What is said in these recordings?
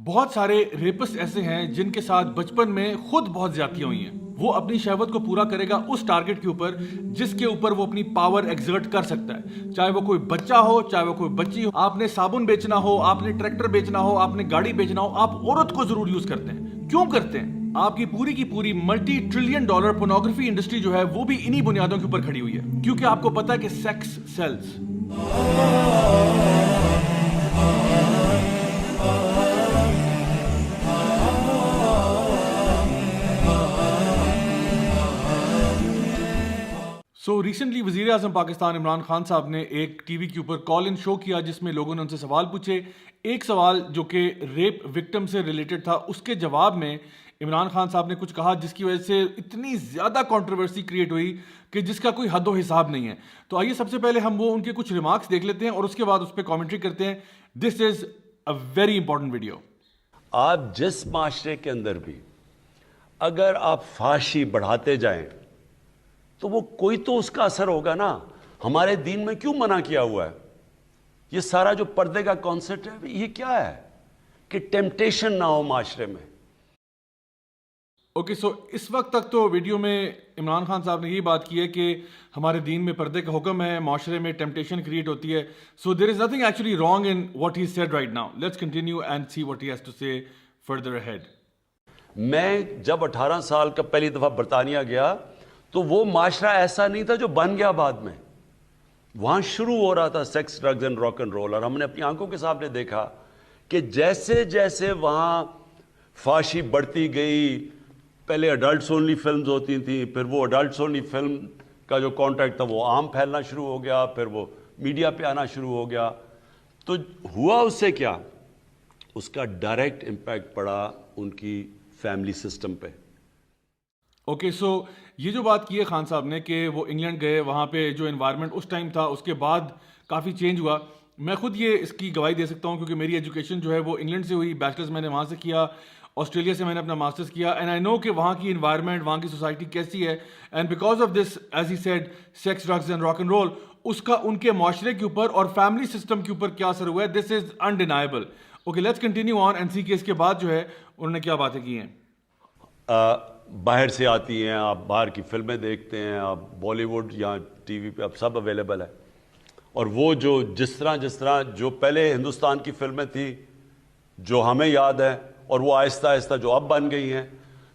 بہت سارے ریپسٹ ایسے ہیں جن کے ساتھ بچپن میں خود بہت زیادتیاں ہوئی ہیں. وہ اپنی شہوت کو پورا کرے گا اس ٹارگٹ کے اوپر جس کے اوپر وہ اپنی پاور ایگزرٹ کر سکتا ہے, چاہے وہ کوئی بچہ ہو چاہے وہ کوئی بچی ہو. آپ نے صابن بیچنا ہو, آپ نے ٹریکٹر بیچنا ہو, آپ نے گاڑی بیچنا ہو, آپ عورت کو ضرور یوز کرتے ہیں. کیوں کرتے ہیں؟ آپ کی پوری multi trillion dollar pornography industry جو ہے وہ بھی انہی بنیادوں کے اوپر کھڑی ہوئی ہے, کیونکہ آپ کو پتا ہے کہ سیکس سیلز. ریسنٹلی وزیر اعظم پاکستان عمران خان صاحب نے ایک ٹی وی کے اوپر کال ان شو کیا جس میں لوگوں نے ان سے سوال پوچھے. ایک سوال جو کہ ریپ وکٹم سے ریلیٹڈ تھا, اس کے جواب میں عمران خان صاحب نے کچھ کہا جس کی وجہ سے اتنی زیادہ کنٹروورسی کریٹ ہوئی کہ جس کا کوئی حد و حساب نہیں ہے. تو آئیے سب سے پہلے ہم وہ ان کے کچھ ریمارکس دیکھ لیتے ہیں اور اس کے بعد اس پہ کامنٹری کرتے ہیں. دس از اے ویری امپورٹنٹ ویڈیو. آپ جس معاشرے کے اندر بھی اگر آپ فحاشی بڑھاتے جائیں تو وہ کوئی تو اس کا اثر ہوگا نا. ہمارے دین میں کیوں منع کیا ہوا ہے؟ یہ سارا جو پردے کا کانسیپٹ ہے یہ کیا ہے کہ ٹیمپٹیشن نہ ہو معاشرے میں. اوکے, سو اس وقت تک تو ویڈیو میں عمران خان صاحب نے یہ بات کی ہے کہ ہمارے دین میں پردے کا حکم ہے, معاشرے میں ٹیمپٹیشن کریٹ ہوتی ہے. So there is nothing actually wrong in what he said right now. Let's continue and see what he has to say further ahead. میں جب 18 سال کا پہلی دفعہ برطانیہ گیا تو وہ معاشرہ ایسا نہیں تھا جو بن گیا بعد میں. وہاں شروع ہو رہا تھا sex, drugs and rock and roll, اور ہم نے اپنی آنکھوں کے سامنے دیکھا کہ جیسے جیسے وہاں فحاشی بڑھتی گئی, پہلے اڈلٹس اونلی فلمز ہوتی تھیں, پھر وہ اڈلٹس اونلی فلم کا جو کانٹیکٹ تھا وہ عام پھیلنا شروع ہو گیا, پھر وہ میڈیا پہ آنا شروع ہو گیا. تو ہوا اس سے کیا, اس کا ڈائریکٹ امپیکٹ پڑا ان کی فیملی سسٹم پہ. اوکے, سو یہ جو بات کی ہے خان صاحب نے کہ وہ انگلینڈ گئے, وہاں پہ جو انوائرمنٹ اس ٹائم تھا اس کے بعد کافی چینج ہوا. میں خود یہ اس کی گواہی دے سکتا ہوں کیونکہ میری ایجوکیشن جو ہے وہ انگلینڈ سے ہوئی, بیچلرز میں نے وہاں سے کیا, آسٹریلیا سے میں نے اپنا ماسٹرز کیا, اینڈ آئی نو کہ وہاں کی انوائرمنٹ, وہاں کی سوسائٹی کیسی ہے. And because of this, as he said, sex, drugs and rock and roll, اس کا ان کے معاشرے کے اوپر اور فیملی سسٹم کے اوپر کیا اثر ہوا ہے, this is undeniable. Okay, let's continue on and see کہ اس کے بعد جو ہے انہوں نے کیا باتیں کی ہیں. باہر سے آتی ہیں, آپ باہر کی فلمیں دیکھتے ہیں, آپ بالی ووڈ یا ٹی وی پہ اب سب اویلیبل ہے, اور وہ جو جس طرح جو پہلے ہندوستان کی فلمیں تھیں جو ہمیں یاد ہیں اور وہ آہستہ آہستہ جو اب بن گئی ہیں,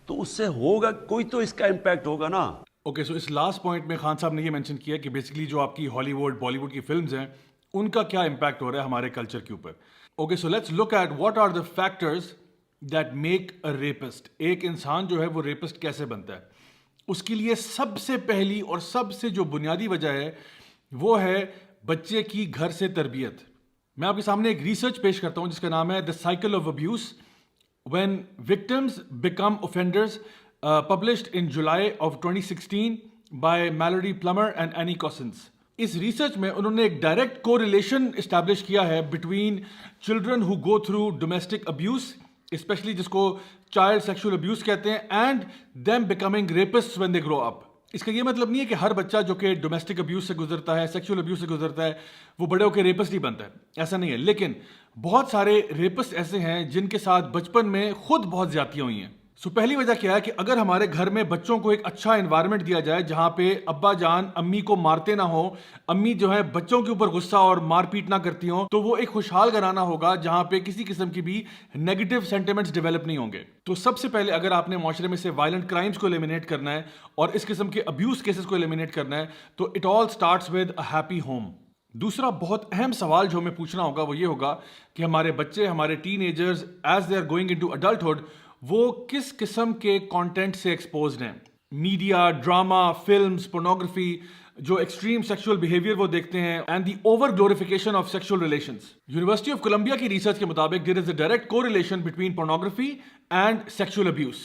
تو اس سے ہوگا کوئی تو اس کا امپیکٹ ہوگا نا. اوکے, سو اس لاسٹ پوائنٹ میں خان صاحب نے یہ مینشن کیا کہ بیسکلی جو آپ کی ہالی ووڈ, بالی ووڈ کی فلمز ہیں ان کا کیا امپیکٹ ہو رہا ہے ہمارے کلچر کے اوپر. Okay, so let's look at what are the factors that make a rapist. ایک انسان جو ہے وہ ریپسٹ کیسے بنتا ہے؟ اس کے لیے سب سے پہلی اور سب سے جو بنیادی وجہ ہے وہ ہے بچے کی گھر سے تربیت. میں آپ کے سامنے ایک ریسرچ پیش کرتا ہوں جس کا نام ہے the cycle of abuse when victims become offenders, published in July of 2016 by Melody Plummer and Annie Cossins. اس ریسرچ میں انہوں نے ایک ڈائریکٹ کو ریلیشن اسٹیبلش کیا ہے between children who go through domestic abuse, especially جس کو چائلڈ سیکشل ابیوز کہتے ہیں, and them becoming rapist when they grow up. اس کا یہ مطلب نہیں ہے کہ ہر بچہ جو کہ ڈومیسٹک ابیوز سے گزرتا ہے, سیکشل ابیوز سے گزرتا ہے, وہ بڑے ہو کے ریپسٹ ہی بنتا ہے, ایسا نہیں ہے. لیکن بہت سارے ریپسٹ ایسے ہیں جن کے ساتھ بچپن میں خود بہت زیادتیاں ہوئی ہیں. سو پہلی وجہ کیا ہے کہ اگر ہمارے گھر میں بچوں کو ایک اچھا انوائرمنٹ دیا جائے جہاں پہ ابا جان امی کو مارتے نہ ہوں, امی جو ہے بچوں کے اوپر غصہ اور مار پیٹ نہ کرتی ہوں, تو وہ ایک خوشحال گھرانہ ہوگا جہاں پہ کسی قسم کی بھی نیگیٹو سینٹیمنٹس ڈیولپ نہیں ہوں گے. تو سب سے پہلے اگر آپ نے معاشرے میں سے وائلنٹ کرائمز کو ایلیمینیٹ کرنا ہے اور اس قسم کے ابیوز کیسز کو ایلیمینیٹ کرنا ہے تو it all starts with a happy home. دوسرا بہت اہم سوال جو ہمیں پوچھنا ہوگا وہ یہ ہوگا کہ ہمارے بچے, ہمارے teenagers as they are going into adulthood, وہ کس قسم کے کانٹینٹ سے ایکسپوزڈ ہیں. میڈیا, ڈراما, فلمز, پورنوگرافی, جو ایکسٹریم سیکشل بیہیویئر وہ دیکھتے ہیں, and the over glorification of sexual relations. University of Columbia کی ریسرچ کے مطابق there is a direct correlation between pornography and sexual abuse.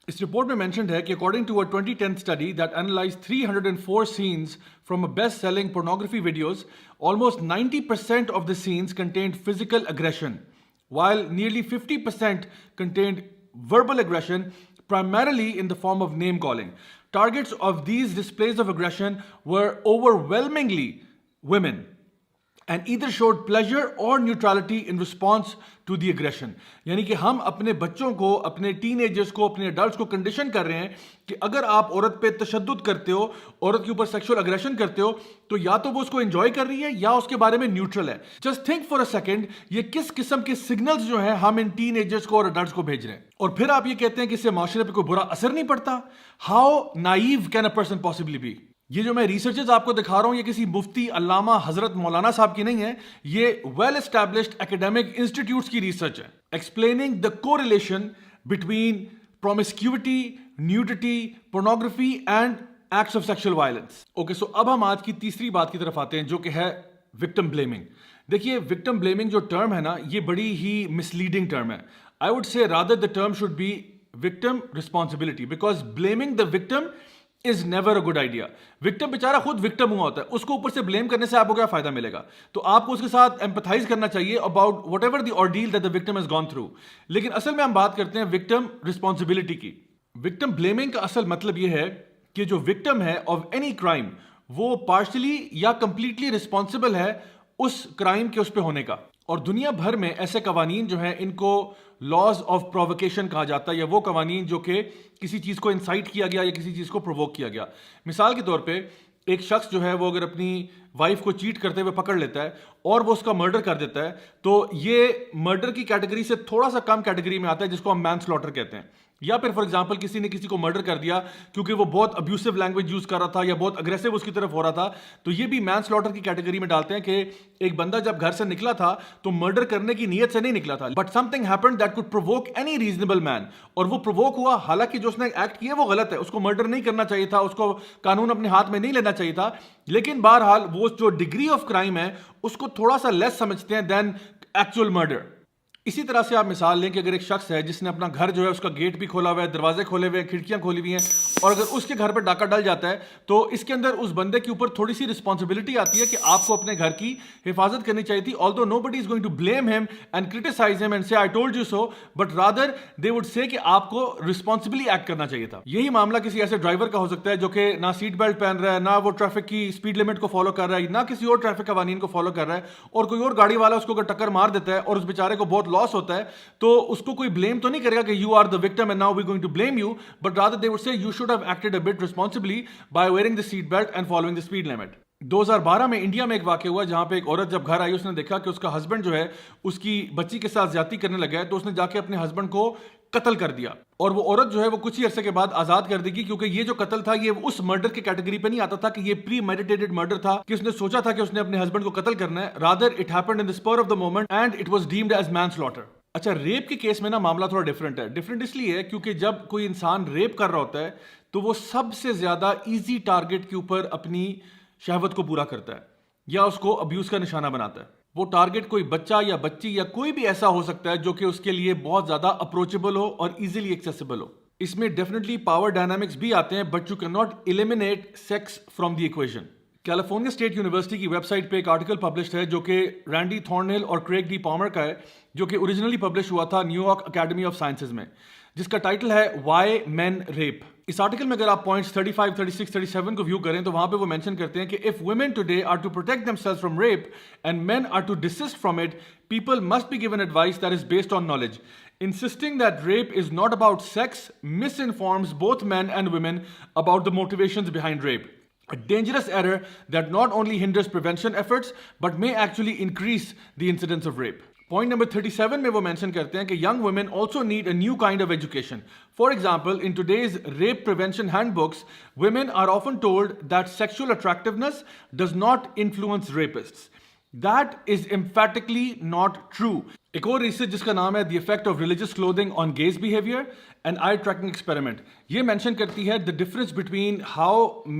اس رپورٹ میں مینشنڈ ہے کہ according to a 2010 study that analysed 304 sons from a best selling pornography videos, almost 90% of the scenes contained physical aggression, while nearly 50% contained verbal aggression, primarily in the form of name calling. Targets of these displays of aggression were overwhelmingly women. and either showed pleasure or neutrality in response to the aggression. یعنی کہ ہم اپنے بچوں کو, اپنے ten agers کو, اپنے adults کو کنڈیشن کر رہے ہیں کہ اگر آپ عورت پہ تشدد کرتے ہو, عورت کے اوپر سیکشل اگریشن کرتے ہو, تو یا تو وہ اس کو انجوائے کر رہی ہے یا اس کے بارے میں نیوٹرل ہے. Just think for a second, یہ کس قسم کے سگنلز جو ہیں ہم ان ٹین ایجرز کو اور ایڈلٹس کو بھیج رہے ہیں, اور پھر آپ یہ کہتے ہیں کہ اس سے معاشرے پہ کوئی برا اثر نہیں پڑتا. How naive can a person possibly be. یہ جو میں ریسرچز آپ کو دکھا رہا ہوں یہ کسی مفتی علامہ حضرت مولانا صاحب کی نہیں ہے, یہ ویل اسٹیبلشڈ اکیڈیمک انسٹیٹیوٹس کی ریسرچ ہے, explaining the correlation between promiscuity, nudity, pornography and acts of sexual violence. Okay, so اب ہم آج کی تیسری بات کی طرف آتے ہیں جو کہ ہے وکٹم بلیمنگ. دیکھیے, وکٹم بلیمنگ جو ٹرم ہے نا, یہ بڑی ہی مسلیڈنگ ٹرم ہے. I would say rather the term should be victim responsibility, because blaming the victim is never a good idea. Victim بیچارہ خود وکٹم ہوا ہوتا ہے, اس کو اوپر سے بلیم کرنے سے آپ کو کیا فائدہ ملے گا؟ تو آپ کو اس کے ساتھ ایمپتھائز کرنا چاہیے about what ever the ordeal that the victim has gone through. لیکن اصل میں ہم بات کرتے ہیں وکٹم ریسپانسبلٹی کی. وکٹم بلیمنگ کا اصل مطلب یہ ہے کہ جو وکٹم ہے آف اینی کرائم وہ پارشلی یا کمپلیٹلی رسپانسبل ہے اس کرائم کے اس پہ ہونے کا. اور دنیا بھر میں ایسے قوانین جو ہیں ان کو لاز آف پرووکیشن کہا جاتا ہے, یا وہ قوانین جو کہ کسی چیز کو انسائٹ کیا گیا یا کسی چیز کو پرووک کیا گیا. مثال کے طور پہ ایک شخص جو ہے وہ اگر اپنی وائف کو چیٹ کرتے ہوئے پکڑ لیتا ہے اور وہ اس کا مرڈر کر دیتا ہے, تو یہ مرڈر کی کیٹیگری سے تھوڑا سا کم کیٹیگری میں آتا ہے جس کو ہم مین سلاٹر کہتے ہیں. یا پھر فار ایگزامپل کسی نے کسی کو مرڈر کر دیا کیونکہ وہ بہت ابیوسو لینگویج یوز کر رہا تھا یا بہت اگریسو اس کی طرف ہو رہا تھا, تو یہ بھی مین سلاٹر کی کیٹیگری میں ڈالتے ہیں کہ ایک بندہ جب گھر سے نکلا تھا تو مرڈر کرنے کی نیت سے نہیں نکلا تھا, but something happened that could provoke any reasonable man, اور وہ پرووک ہوا. حالانکہ جو اس نے ایکٹ کیا وہ غلط ہے, اس کو مرڈر نہیں کرنا چاہیے تھا, اس کو قانون اپنے ہاتھ میں نہیں لینا چاہیے تھا, لیکن بہرحال وہ جو ڈگری آف کرائم ہے اس کو تھوڑا سا لیس سمجھتے ہیں دین ایکچوئل مرڈر. اسی طرح سے آپ مثال لیں کہ اگر ایک شخص ہے جس نے اپنا گھر جو ہے اس کا گیٹ بھی کھولا ہوا ہے, دروازے کھولے ہوئے ہیں, کھڑکیاں کھولی ہوئی ہیں, اور اگر اس کے گھر پہ ڈاکہ ڈل جاتا ہے تو اس کے اندر اس بندے کے اوپر تھوڑی سی رسپانسبلٹی آتی ہے کہ آپ کو اپنے گھر کی حفاظت کرنی چاہیے تھی. although nobody is going to blame him and criticize him and say I told you so, but rather they would say کہ آپ کو رسپانسبلی ایکٹ کرنا چاہیے تھا. یہی معاملہ کسی ایسے ڈرائیور کا ہو سکتا ہے جو کہ نہ سیٹ بیلٹ پہن رہا ہے, نہ وہ ٹریفک کی اسپیڈ لمٹ کو فالو کر رہا ہے, نہ کسی اور ٹریفک قوانین کو فالو کر رہا ہے, اور کوئی اور گاڑی والا اس کو اگر ٹکر مار دیتا ہے اور اس بیچارے کو بہت لاس ہوتا ہے تو اس کو کوئی بلیم تو نہیں کرے گا کہ you are the victim and now we going to blame you, but rather they would say you should have acted a bit responsibly by wearing the seat belt and following the speed limit. 2012 میں India میں ایک واقعہ ہوا جہاں پہ ایک عورت جب گھر آئی اس نے دیکھا کہ اس کا ہسبینڈ جو ہے اس کی بچی کے ساتھ زیادتی کرنے لگا ہے, تو اس نے جا کے اپنے ہسبینڈ کو قتل کر دیا, اور وہ عورت جو ہے وہ کچھ ہی عرصے کے بعد آزاد کر دی گئی, کیونکہ یہ جو قتل تھا یہ اس مرڈر کی کیٹیگری پہ نہیں آتا تھا کہ یہ پری میڈیٹیٹڈ مرڈر تھا کہ اس نے سوچا تھا کہ اس نے اپنے ہسبینڈ کو قتل کرنا ہے. Rather it happened in the spur of the moment and it was deemed as manslaughter. اچھا, ریپ کے کیس میں نا معاملہ تھوڑا ڈفرینٹ ہے. ڈفرینٹ اس لیے ہے کیونکہ جب کوئی انسان ریپ کر رہا ہوتا ہے تو وہ سب سے زیادہ ایزی ٹارگٹ کے اوپر اپنی شہوت کو پورا کرتا ہے یا اس کو ابیوز کا نشانہ بناتا ہے. وہ ٹارگٹ کوئی بچہ یا بچی یا کوئی بھی ایسا ہو سکتا ہے جو کہ اس کے لیے بہت زیادہ اپروچیبل ہو اور ایزیلی ایکسیسیبل ہو. اس میں ڈیفینیٹلی پاور ڈائنامکس بھی آتے ہیں, but you cannot eliminate sex from the equation. California state university کی ویب سائٹ پہ ایک آرٹیکل پبلشڈ ہے جو کہ رینڈی تھورنہل اور کریگ ڈی پالمر کا ہے, جو کہ اوریجنلی پبلش ہوا تھا new York academy of sciences میں, جس کا ٹائٹل ہے وائی مین ریپ. اس آرٹیکل میں اگر آپ پوائنٹس 35, 36, 37 کو ویو کریں تو وہاں پہ وہ مینشن کرتے ہیں کہ if women today are to protect themselves from rape and men are to desist from it, people must be given advice that is based on knowledge. Insisting that rape is not about sex misinforms both men and women about the motivations behind rape. A dangerous error that not only hinders prevention efforts but may actually increase the incidence of rape. Point number 37 میں وہ mention کرتے ہیں کہ young women also need a new kind of education. For example, in today's rape prevention handbooks, women are often told that sexual attractiveness does not influence rapists. That is emphatically not true. ایک اور research جس کا نام ہے The Effect of Religious Clothing on Gaze Behavior, an eye tracking experiment, یہ mention کرتی ہے the difference between how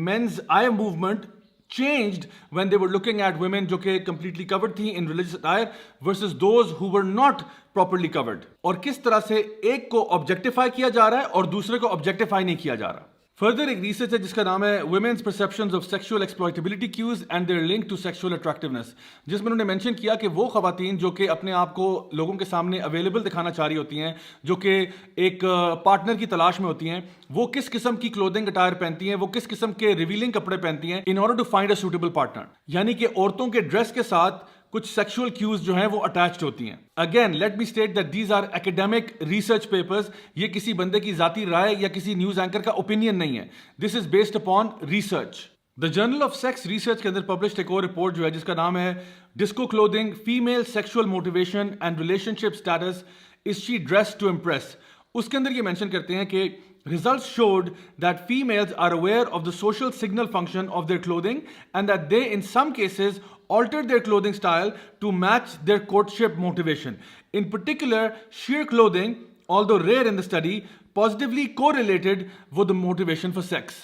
men's eye movement changed when they were looking at women جو کہ completely covered تھیں in religious attire versus those who were not properly covered, اور کس طرح سے ایک کو objectify کیا جا رہا ہے اور دوسرے کو objectify نہیں کیا جا رہا. فردر ایک ریسرچ ہے جس کا نام ہے Women's Perceptions of Sexual Exploitability Cues and Their Link to Sexual Attractiveness, جس میں انہوں نے مینشن کیا کہ وہ خواتین جو کہ اپنے آپ کو لوگوں کے سامنے اویلیبل دکھانا چاہ رہی ہوتی ہیں, جو کہ ایک پارٹنر کی تلاش میں ہوتی ہیں, وہ کس قسم کی کلودنگ اٹائر پہنتی ہیں, وہ کس قسم کے ریویلنگ کپڑے پہنتی ہیں in order to find a suitable partner. یعنی کہ عورتوں کے ڈریس کے ساتھ کچھ سیکشل کیوز جو ہیں وہ اٹیچڈ ہوتی ہیں. Again let me state that these are academic research papers. یہ کسی بندے کی ذاتی رائے یا کسی نیوز اینکر کا اوپینین نہیں ہے. This is based upon research. The journal of sex research کے اندر پبلشڈ ایک اور رپورٹ جو ہے جس کا نام ہے disco clothing female sexual motivation and relationship status is she dress to impress. اس کے اندر یہ مینشن کرتے ہیں کہ results showed that females are aware of the social signal function of their clothing and that they in some cases altered their clothing style to match their courtship motivation. In particular, sheer clothing, although rare in the study, positively correlated with the motivation for sex.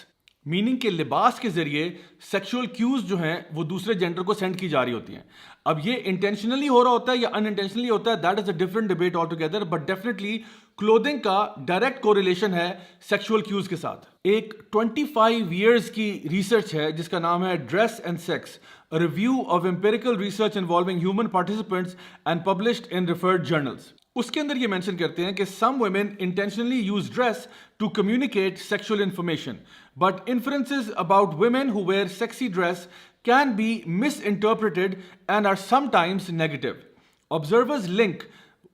Meaning کے لباس کے ذریعے sexual cues جو ہیں وہ دوسرے gender کو send کی جا رہی ہوتی ہیں. اب یہ انٹینشنلی ہو رہا ہوتا ہے یا ان انٹینشنلی ہوتا ہے, that is a different debate all together, but definitely clothing کا ڈائریکٹ کوریلیشن ہے سیکشول کیوز کے ساتھ. ایک 25 ایئرز کی ریسرچ ہے جس کا نام ہے dress and sex, a review of empirical research involving human participants and published in referred journals. اس کے اندر یہ مینشن کرتے ہیں کہ some women intentionally use dress to communicate sexual information, but inferences about women who wear sexy dress can be misinterpreted and are sometimes negative. Observers link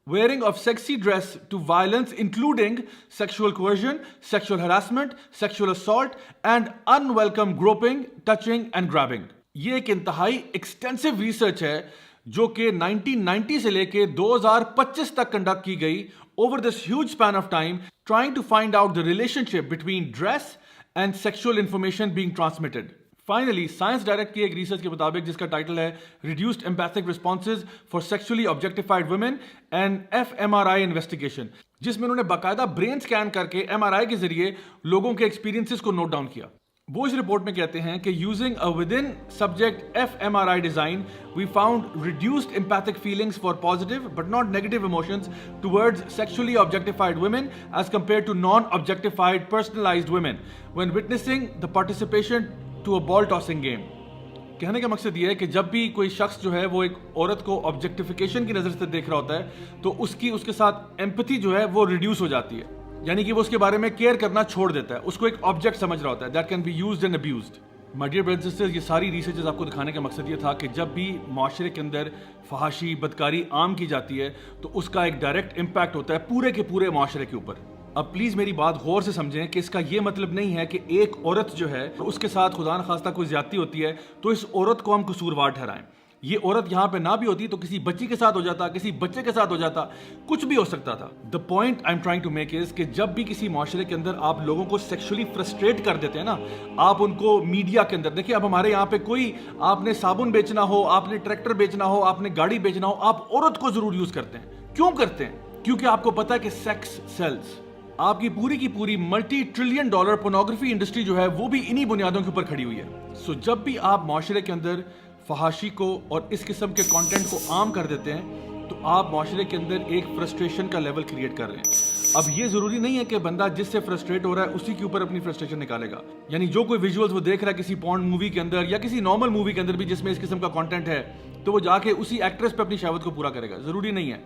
wearing of sexy dress to violence including sexual coercion, sexual harassment, sexual assault and unwelcome groping, touching and grabbing. یہ ایک انتہائی extensive research ہے جو کہ 1990 سے لے کے 2025 تک کنڈکٹ کی گئی over this huge span of time, trying to find out the relationship between dress and sexual information being transmitted. Finally science direct کی ایک ریسرچ کے مطابق جس کا ٹائٹل ہے reduced empathic responses for sexually objectified women and FMRI investigation, جس میں انہوں نے باقاعدہ برین اسکین کر کے MRI کے ذریعے لوگوں کے ایکسپیرینسز کو نوٹ ڈاؤن کیا. وہ اس رپورٹ میں کہتے ہیں کہ using a within subject FMRI design we found reduced empathic feelings for positive but not negative emotions towards sexually objectified women as compare to non objectified personalized women when witnessing the participation to a ball tossing game. کہنے کا مقصد یہ ہے کہ جب بھی کوئی شخص جو ہے وہ ایک عورت کو آبجیکٹیفیکیشن کی نظر سے دیکھ رہا ہوتا ہے تو اس کے ساتھ ایمپتھی جو ہے وہ ریڈیوس ہو جاتی ہے, یعنی کہ وہ اس کے بارے میں کیئر کرنا چھوڑ دیتا ہے, اس کو ایک آبجیکٹ سمجھ رہا ہوتا ہے. That can be used and abused. My dear brothers and sisters, یہ ساری ریسرچز آپ کو دکھانے کا مقصد یہ تھا کہ جب بھی معاشرے کے اندر فحاشی بدکاری عام کی جاتی ہے تو اس کا ایک ڈائریکٹ امپیکٹ ہوتا ہے پورے کے پورے معاشرے کے اوپر. اب پلیز میری بات غور سے سمجھیں کہ اس کا یہ مطلب نہیں ہے کہ ایک عورت جو ہے اس کے ساتھ خدا نخواستہ کوئی زیادتی ہوتی ہے تو اس عورت کو ہم قصوروار ٹھہرائیں. یہ عورت یہاں پہ نہ بھی ہوتی تو کسی بچی کے ساتھ ہو جاتا, کسی بچے کے ساتھ ہو جاتا, کچھ بھی ہو سکتا تھا. The point I am trying to make is کہ جب بھی کسی معاشرے کے اندر آپ لوگوں کو سیکشولی فرسٹریٹ کر دیتے ہیں نا, آپ ان کو میڈیا کے اندر دیکھیں. اب ہمارے یہاں پہ کوئی آپ نے صابن بیچنا ہو, آپ نے ٹریکٹر بیچنا ہو, آپ نے گاڑی بیچنا ہو, آپ عورت کو ضرور یوز کرتے ہیں. کیوں کرتے ہیں؟ کیونکہ آپ کو پتا ہے کہ سیکس سیلز. آپ کی پوری multi trillion dollar pornography industry جو ہے وہ بھی انہی بنیادوں کے اوپر کھڑی ہوئی ہے. سو جب بھی آپ معاشرے کے اندر فحاشی کو اور اس قسم کے کانٹینٹ کو عام کر دیتے ہیں تو آپ معاشرے کے اندر ایک فرسٹریشن کا لیول کریٹ کر رہے ہیں. اب یہ ضروری نہیں ہے کہ بندہ جس سے فرسٹریٹ ہو رہا ہے اسی کے اوپر اپنی فرسٹریشن نکالے گا. یعنی جو کوئی ویژولز وہ دیکھ رہا ہے کسی پورن مووی کے اندر یا کسی نارمل مووی کے اندر بھی جس میں اس قسم کا کانٹینٹ ہے تو وہ جا کے اسی ایکٹریس پہ اپنی شہوت کو پورا کرے گا. ضروری نہیں ہے.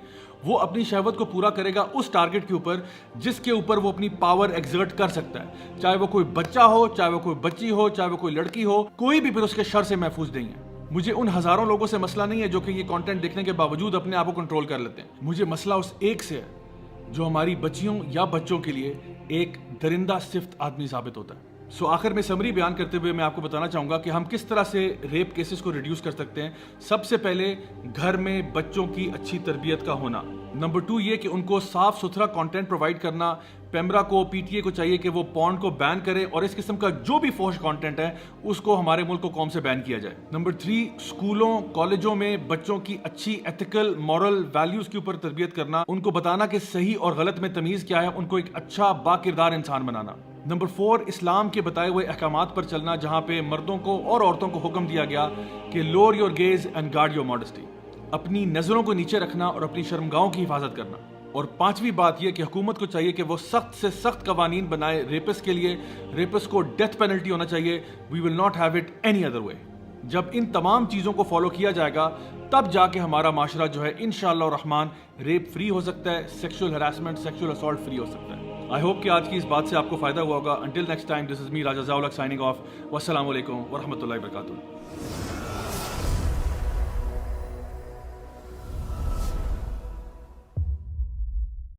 وہ اپنی شہوت کو پورا کرے گا اس ٹارگٹ کے اوپر جس کے اوپر وہ اپنی پاور ایگزرٹ کر سکتا ہے, چاہے وہ کوئی بچہ ہو, چاہے وہ کوئی بچی ہو, چاہے وہ کوئی لڑکی ہو, کوئی بھی پھر اس کے شر سے محفوظ نہیں ہے. مجھے ان ہزاروں لوگوں سے مسئلہ نہیں ہے جو کہ یہ کانٹینٹ دیکھنے کے باوجود اپنے آپ کو کنٹرول کر لیتے ہیں. مجھے مسئلہ اس ایک سے ہے جو ہماری بچیوں یا بچوں کے لیے ایک درندہ صفت آدمی ثابت ہوتا ہے. سو آخر میں سمری بیان کرتے ہوئے میں آپ کو بتانا چاہوں گا کہ ہم کس طرح سے ریپ کیسز کو ریڈیوس کر سکتے ہیں. سب سے پہلے گھر میں بچوں کی اچھی تربیت کا ہونا. نمبر 2 یہ کہ ان کو صاف ستھرا کانٹینٹ پرووائڈ کرنا. پیمرا کو, PTA کو چاہیے کہ وہ پورن کو بین کرے اور اس قسم کا جو بھی فحش کانٹینٹ ہے اس کو ہمارے ملک کو قوم سے بین کیا جائے. نمبر 3 اسکولوں کالجوں میں بچوں کی اچھی ایتھیکل مورل ویلیوز کے اوپر تربیت کرنا, ان کو بتانا کہ صحیح اور غلط میں تمیز کیا ہے, ان کو ایک اچھا با کردار انسان بنانا. نمبر 4 اسلام کے بتائے ہوئے احکامات پر چلنا جہاں پہ مردوں کو اور عورتوں کو حکم دیا گیا کہ lower your gaze and guard your modesty, اپنی نظروں کو نیچے رکھنا اور اپنی شرمگاہوں کی حفاظت کرنا. اور 5ویں بات یہ کہ حکومت کو چاہیے کہ وہ سخت سے سخت قوانین بنائے ریپس کے لیے. ریپس کو ڈیتھ پینلٹی ہونا چاہیے. We will not have it any other way. جب ان تمام چیزوں کو فالو کیا جائے گا تب جا کے ہمارا معاشرہ جو ہے انشاءاللہ الرحمن ریپ فری ہو سکتا ہے, sexual harassment, sexual assault free ہو سکتا ہے. آئی ہوپ کہ آج کی اس بات سے آپ کو فائدہ ہوا ہوگا. انٹل نیکسٹ ٹائم, دس از می راجہ ضیاء الحق سائننگ آف. والسلام علیکم ورحمۃ اللہ وبرکاتہ.